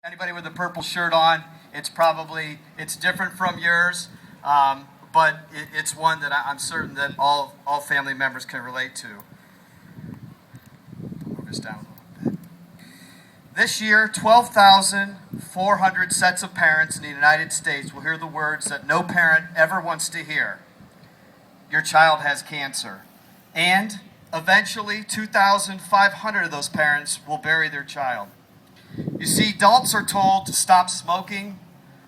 Anybody with a purple shirt on, it's different from yours, but it's one that I'm certain that all family members can relate to. Move this down a little bit. This year, 12,400 sets of parents in the United States will hear the words that no parent ever wants to hear. Your child has cancer. And eventually, 2,500 of those parents will bury their child. You see, adults are told to stop smoking,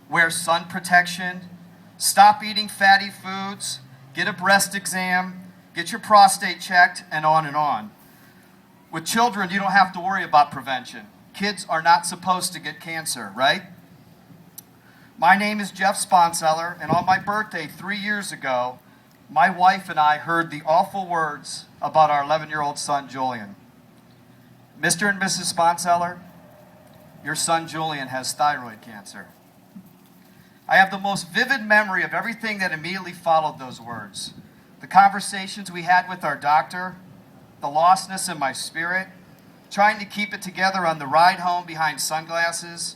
wear sun protection, stop eating fatty foods, get a breast exam, get your prostate checked, and on and on. With children, you don't have to worry about prevention. Kids are not supposed to get cancer, right? My name is Jeff Sponseller, and on my birthday 3 years ago, my wife and I heard the awful words about our 11-year-old son, Julian. Mr. and Mrs. Sponseller, your son Julian has thyroid cancer. I have the most vivid memory of everything that immediately followed those words. The conversations we had with our doctor, the lostness in my spirit, trying to keep it together on the ride home behind sunglasses,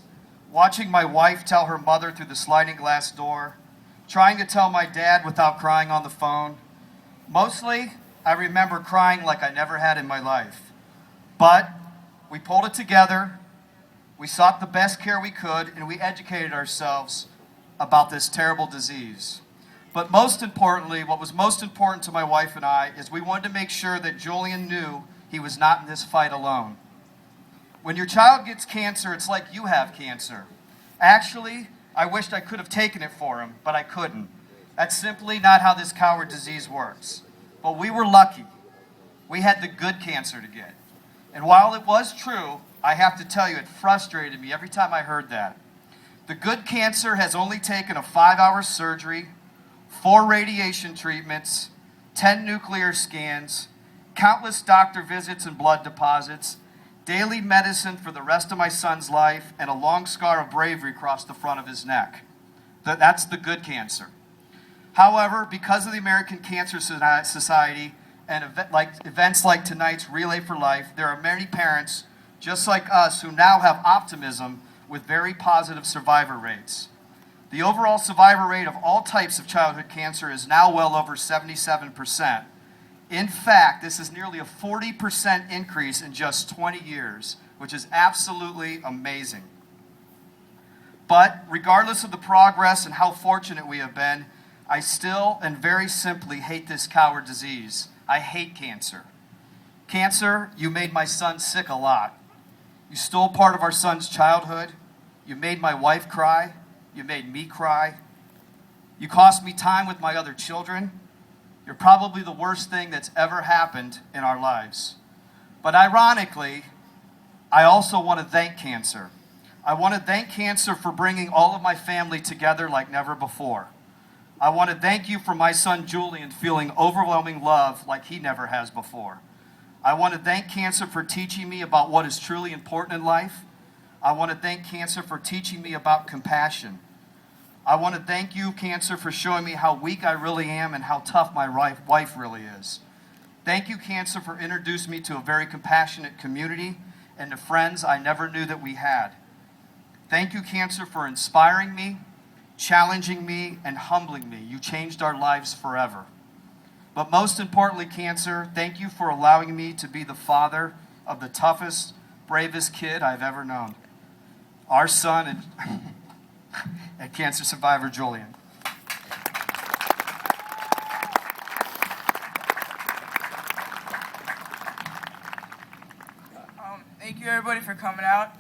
watching my wife tell her mother through the sliding glass door, trying to tell my dad without crying on the phone. Mostly, I remember crying like I never had in my life. But we pulled it together. We sought the best care we could, and we educated ourselves about this terrible disease. But most importantly, what was most important to my wife and I is we wanted to make sure that Julian knew he was not in this fight alone. When your child gets cancer, it's like you have cancer. Actually, I wished I could have taken it for him, but I couldn't. That's simply not how this coward disease works. But we were lucky. We had the good cancer to get. And while it was true, I have to tell you, it frustrated me every time I heard that. The good cancer has only taken a 5-hour surgery, 4 radiation treatments, 10 nuclear scans, countless doctor visits and blood deposits, daily medicine for the rest of my son's life, and a long scar of bravery across the front of his neck. That's the good cancer. However, because of the American Cancer Society and events like tonight's Relay for Life, there are many parents just like us who now have optimism with very positive survivor rates. The overall survivor rate of all types of childhood cancer is now well over 77%. In fact, this is nearly a 40% increase in just 20 years, which is absolutely amazing. But regardless of the progress and how fortunate we have been, I still and very simply hate this coward disease. I hate cancer. Cancer, you made my son sick a lot. You stole part of our son's childhood. You made my wife cry. You made me cry. You cost me time with my other children. You're probably the worst thing that's ever happened in our lives. But ironically, I also want to thank cancer. I want to thank cancer for bringing all of my family together like never before. I want to thank you for my son Julian feeling overwhelming love like he never has before. I want to thank cancer for teaching me about what is truly important in life. I want to thank cancer for teaching me about compassion. I want to thank you, cancer, for showing me how weak I really am and how tough my wife really is. Thank you, cancer, for introducing me to a very compassionate community and to friends I never knew that we had. Thank you, cancer, for inspiring me, challenging me, and humbling me. You changed our lives forever. But most importantly, cancer, thank you for allowing me to be the father of the toughest, bravest kid I've ever known. Our son and cancer survivor, Julian. Thank you everybody for coming out.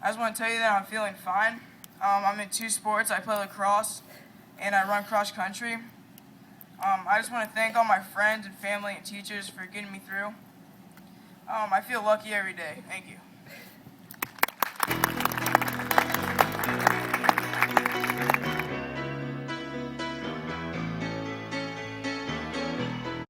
I just want to tell you that I'm feeling fine. I'm in 2 sports. I play lacrosse and I run cross country. I just want to thank all my friends and family and teachers for getting me through. I feel lucky every day. Thank you.